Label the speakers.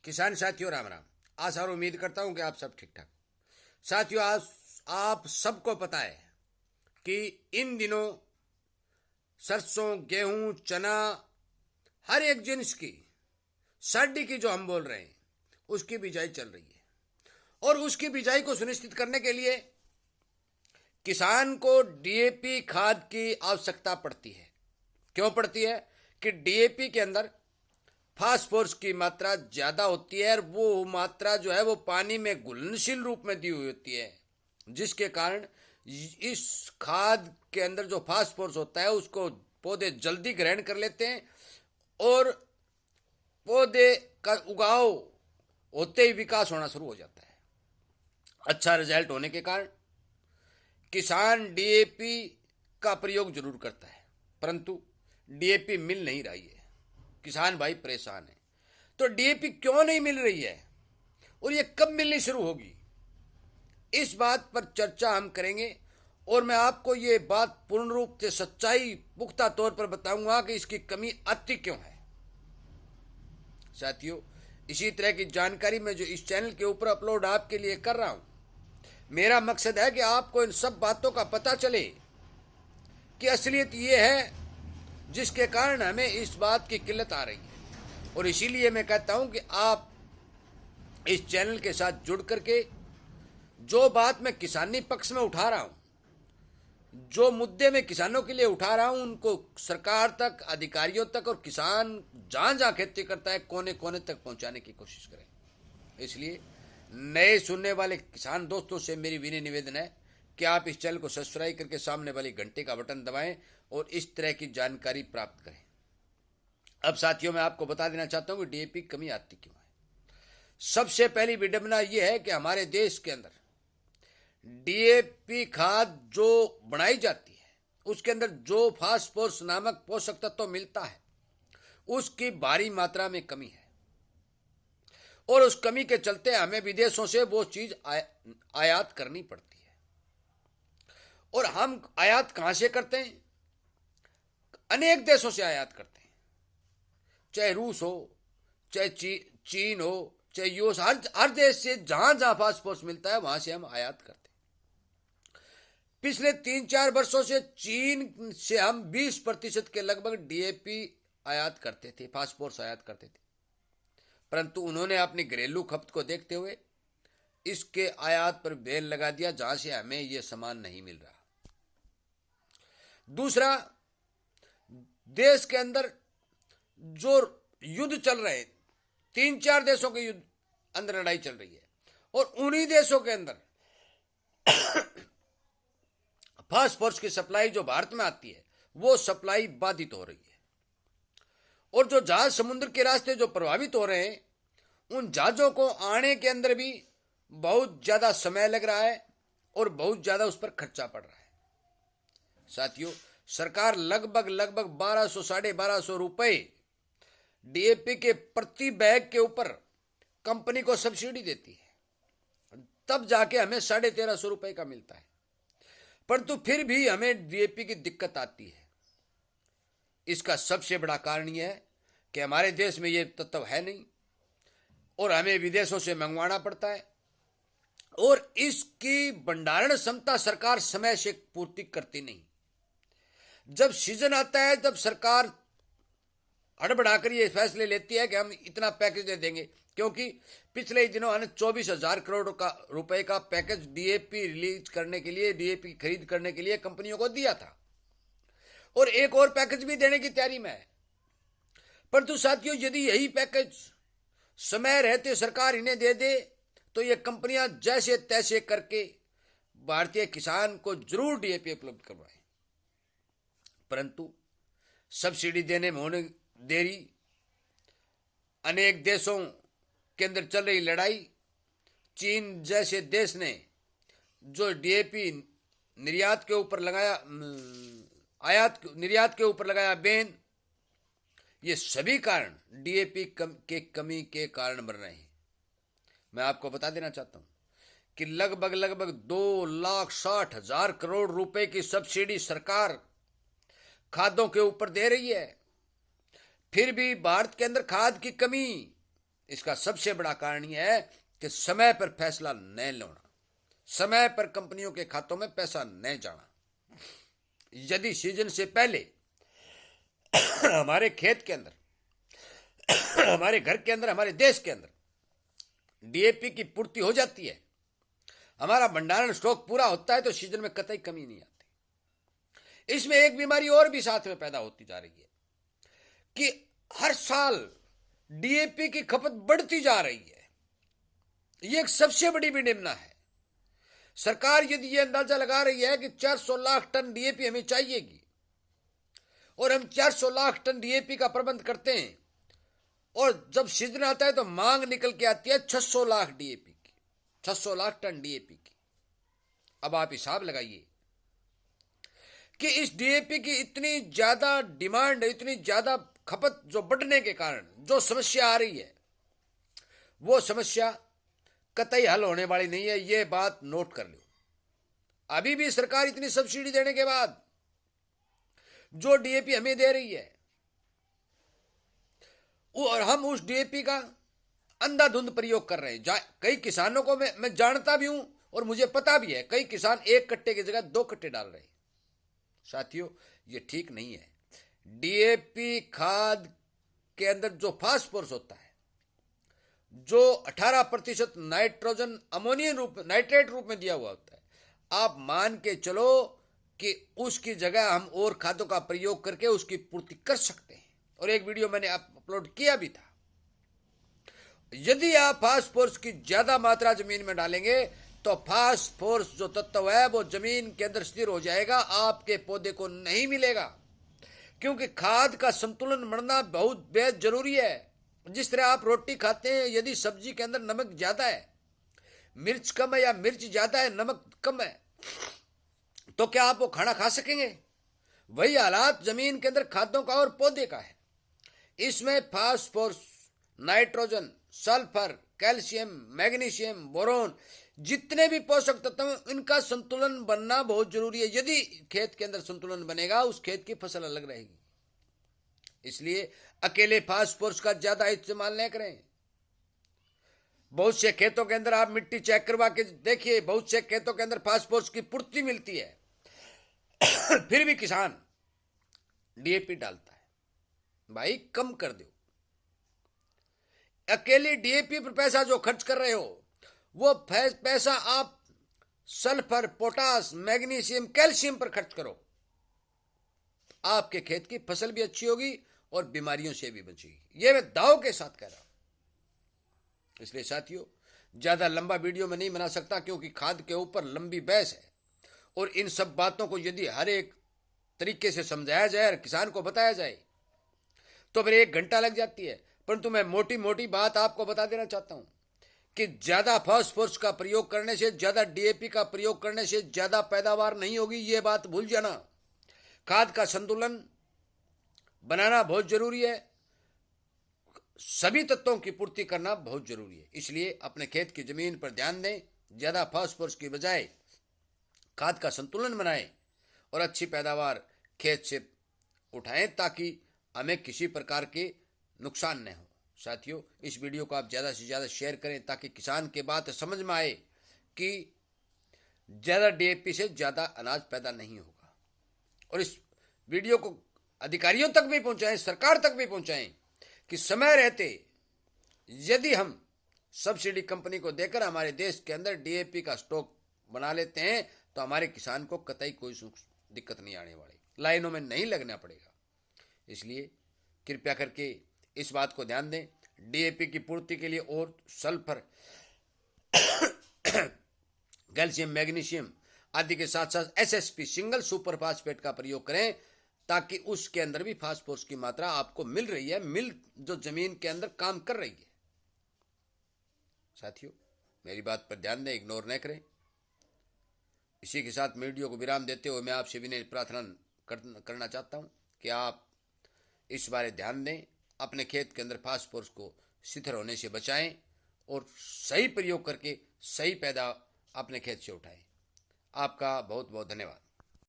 Speaker 1: किसान साथियों राम राम। आशा और उम्मीद करता हूं कि आप सब ठीक ठाक। साथियों, आज आप सबको पता है कि इन दिनों सरसों, गेहूं, चना, हर एक जिन्स की सर्दी की जो हम बोल रहे हैं उसकी बिजाई चल रही है। और उसकी बिजाई को सुनिश्चित करने के लिए किसान को डीएपी खाद की आवश्यकता पड़ती है। क्यों पड़ती है? कि डीएपी के अंदर फास्फोरस की मात्रा ज्यादा होती है और वो मात्रा जो है वो पानी में घुलनशील रूप में दी हुई होती है, जिसके कारण इस खाद के अंदर जो फास्फोरस होता है उसको पौधे जल्दी ग्रहण कर लेते हैं और पौधे का उगाव होते ही विकास होना शुरू हो जाता है। अच्छा रिजल्ट होने के कारण किसान डीएपी का प्रयोग जरूर करता है, परंतु डीएपी मिल नहीं रही है। किसान भाई परेशान है। तो डीएपी क्यों नहीं मिल रही है और ये कब मिलनी शुरू होगी, इस बात पर चर्चा हम करेंगे। और मैं आपको ये बात पूर्ण रूप से सच्चाई पुख्ता तौर पर बताऊंगा कि इसकी कमी आती क्यों है। साथियों, इसी तरह की जानकारी मैं जो इस चैनल के ऊपर अपलोड आपके लिए कर रहा हूं, मेरा मकसद है कि आपको इन सब बातों का पता चले कि असलियत ये है जिसके कारण हमें इस बात की किल्लत आ रही है। और इसीलिए मैं कहता हूं कि आप इस चैनल के साथ जुड़ करके जो बात मैं किसानी पक्ष में उठा रहा हूं, जो मुद्दे मैं किसानों के लिए उठा रहा हूं, उनको सरकार तक, अधिकारियों तक और किसान जहां जहां खेती करता है कोने कोने तक पहुंचाने की कोशिश करें। इसलिए नए सुनने वाले किसान दोस्तों से मेरी विनय निवेदन है कि आप इस चैनल को सब्सक्राइब करके सामने वाली घंटे का बटन दबाएं और इस तरह की जानकारी प्राप्त करें। अब साथियों, मैं आपको बता देना चाहता हूं कि डीएपी कमी आती क्यों है। सबसे पहली विडंबना यह है कि हमारे देश के अंदर डीएपी खाद जो बनाई जाती है उसके अंदर जो फास्फोरस नामक पोषक तत्व मिलता है उसकी भारी मात्रा में कमी है। और उस कमी के चलते हमें विदेशों से वो चीज आयात करनी पड़ती है। और हम आयात कहां से करते हैं? अनेक देशों से आयात करते हैं, चाहे रूस हो, चाहे चीन हो, चाहे यूएस, हर देश से जहां जहां फास्फोरस मिलता है वहां से हम आयात करते हैं। पिछले 3-4 वर्षों से चीन से हम 20% के लगभग डीएपी आयात करते थे, फास्फोरस आयात करते थे, परंतु उन्होंने अपनी घरेलू खपत को देखते हुए इसके आयात पर बैन लगा दिया, जहां से हमें यह सामान नहीं मिल रहा। दूसरा, देश के अंदर जो युद्ध चल रहे हैं, 3-4 देशों के युद्ध अंदर लड़ाई चल रही है और उन्हीं देशों के अंदर फास्फोरस की सप्लाई जो भारत में आती है वो सप्लाई बाधित हो रही है। और जो जहाज समुद्र के रास्ते जो प्रभावित हो रहे हैं, उन जहाजों को आने के अंदर भी बहुत ज्यादा समय लग रहा है और बहुत ज्यादा उस पर खर्चा पड़ रहा है। साथियों, सरकार लगभग 1200 1250 रुपए डीएपी के प्रति बैग के ऊपर कंपनी को सब्सिडी देती है, तब जाके हमें 1350 रुपए का मिलता है। परंतु फिर भी हमें डीएपी की दिक्कत आती है। इसका सबसे बड़ा कारण यह है कि हमारे देश में यह तत्व है नहीं और हमें विदेशों से मंगवाना पड़ता है और इसकी भंडारण क्षमता सरकार समय से पूर्ति करती नहीं। जब सीजन आता है तब सरकार हड़बड़ाकर ये फैसले लेती है कि हम इतना पैकेज दे देंगे, क्योंकि पिछले ही दिनों हमने 24,000 करोड़ का रुपए का पैकेज डीएपी रिलीज करने के लिए, डीएपी खरीद करने के लिए कंपनियों को दिया था और एक और पैकेज भी देने की तैयारी में है। परंतु साथियों, यदि यही पैकेज समय रहते सरकार इन्हें दे दे तो ये कंपनियां जैसे तैसे करके भारतीय किसान को जरूर डीएपी उपलब्ध करवाएं। परंतु सब्सिडी देने में होने देरी, अनेक देशों के अंदर चल रही लड़ाई, चीन जैसे देश ने जो डीएपी निर्यात के ऊपर लगाया, निर्यात के ऊपर लगाया बैन, ये सभी कारण डीएपी के कमी के कारण बन रहे हैं। मैं आपको बता देना चाहता हूं कि लगभग 2,60,000 करोड़ रुपए की सब्सिडी सरकार खादों के ऊपर दे रही है, फिर भी भारत के अंदर खाद की कमी इसका सबसे बड़ा कारण यह है कि समय पर फैसला न लेना, समय पर कंपनियों के खातों में पैसा न जाना। यदि सीजन से पहले हमारे खेत के अंदर, हमारे घर के अंदर, हमारे देश के अंदर डीएपी की पूर्ति हो जाती है, हमारा भंडारण स्टॉक पूरा होता है, तो सीजन में कतई कमी नहीं आती। इसमें एक बीमारी और भी साथ में पैदा होती जा रही है कि हर साल डीएपी की खपत बढ़ती जा रही है। यह एक सबसे बड़ी विडंबना है। सरकार यदि यह अंदाजा लगा रही है कि 400 लाख टन डीएपी हमें चाहिएगी और हम 400 लाख टन डीएपी का प्रबंध करते हैं, और जब सीजन आता है तो मांग निकल के आती है 600 लाख डीएपी की, 600 लाख टन डीएपी की। अब आप हिसाब लगाइए कि इस डीएपी की इतनी ज्यादा डिमांड, इतनी ज्यादा खपत जो बढ़ने के कारण जो समस्या आ रही है, वो समस्या कतई हल होने वाली नहीं है। ये बात नोट कर लो। अभी भी सरकार इतनी सब्सिडी देने के बाद जो डीएपी हमें दे रही है, और हम उस डीएपी का अंधाधुंध प्रयोग कर रहे हैं। कई किसानों को मैं जानता भी हूं और मुझे पता भी है, कई किसान 1 कट्टे की जगह 2 कट्टे डाल रहे हैं। साथियों, ये ठीक नहीं है। डीएपी खाद के अंदर जो फास्फोरस होता है, जो 18% नाइट्रोजन अमोनियम रूप, नाइट्रेट रूप में दिया हुआ होता है, आप मान के चलो कि उसकी जगह हम और खादों का प्रयोग करके उसकी पूर्ति कर सकते हैं। और एक वीडियो मैंने अपलोड किया भी था। यदि आप फास्फोरस की ज्यादा मात्रा जमीन में डालेंगे तो फास्फोरस जो तत्व है वो जमीन के अंदर स्थिर हो जाएगा, आपके पौधे को नहीं मिलेगा। क्योंकि खाद का संतुलन बनना बहुत बेहद जरूरी है। जिस तरह आप रोटी खाते हैं, यदि सब्जी के अंदर नमक ज्यादा है, मिर्च कम है, या मिर्च ज्यादा है, नमक कम है, तो क्या आप वो खाना खा सकेंगे? वही हालात जमीन के अंदर खादों का और पौधे का है। इसमें phosphorus, nitrogen, sulphur, calcium, magnesium, boron, जितने भी पोषक तत्व हैं, इनका संतुलन बनना बहुत जरूरी है। यदि खेत के अंदर संतुलन बनेगा, उस खेत की फसल अलग रहेगी। इसलिए अकेले फास्फोरस का ज्यादा इस्तेमाल न करें। बहुत से खेतों के अंदर आप मिट्टी चेक करवा के देखिए, बहुत से खेतों के अंदर फास्फोरस की पूर्ति मिलती है फिर भी किसान डीएपी डालता है। भाई कम कर दो। अकेले डीएपी पर पैसा जो खर्च कर रहे हो, वो पैसा आप सल्फर, पोटास, मैग्नीशियम, कैल्शियम पर खर्च करो। आपके खेत की फसल भी अच्छी होगी और बीमारियों से भी बचेगी। ये मैं दाव के साथ कह रहा हूं। इसलिए साथियों, ज्यादा लंबा वीडियो में नहीं बना सकता, क्योंकि खाद के ऊपर लंबी बहस है, और इन सब बातों को यदि हर एक तरीके से समझाया जाए और किसान को बताया जाए तो फिर 1 घंटा लग जाती है। परंतु मैं मोटी मोटी बात आपको बता देना चाहता हूं कि ज्यादा फास्फोरस का प्रयोग करने से, ज्यादा डीएपी का प्रयोग करने से ज्यादा पैदावार नहीं होगी। ये बात भूल जाना। खाद का संतुलन बनाना बहुत जरूरी है, सभी तत्वों की पूर्ति करना बहुत जरूरी है। इसलिए अपने खेत की जमीन पर ध्यान दें, ज्यादा फास्फोरस की बजाय खाद का संतुलन बनाएं और अच्छी पैदावार खेत से उठाएं, ताकि हमें किसी प्रकार के नुकसान न हो। साथियों, इस वीडियो को आप ज़्यादा से ज़्यादा शेयर करें, ताकि किसान के बात समझ में आए कि ज़्यादा डीएपी से ज़्यादा अनाज पैदा नहीं होगा। और इस वीडियो को अधिकारियों तक भी पहुंचाएं, सरकार तक भी पहुंचाएं कि समय रहते यदि हम सब्सिडी कंपनी को देकर हमारे देश के अंदर डीएपी का स्टॉक बना लेते हैं तो हमारे किसान को कतई कोई दिक्कत नहीं आने वाली, लाइनों में नहीं लगना पड़ेगा। इसलिए कृपया करके इस बात को ध्यान दें। डीएपी की पूर्ति के लिए और सल्फर, कैल्शियम, मैग्नीशियम आदि के साथ साथ एसएसपी, सिंगल सुपर फास्फेट का प्रयोग करें, ताकि उसके अंदर भी फास्फोरस की मात्रा आपको मिल रही है, जो जमीन के अंदर काम कर रही है। साथियों, मेरी बात पर ध्यान दें, इग्नोर न करें। इसी के साथ वीडियो को विराम देते हुए मैं आपसे विनय प्रार्थना करना चाहता हूं कि आप इस बारे ध्यान दें, अपने खेत के अंदर फास्फोरस को शिथिल होने से बचाएं और सही प्रयोग करके सही पैदा अपने खेत से उठाएं। आपका बहुत बहुत धन्यवाद।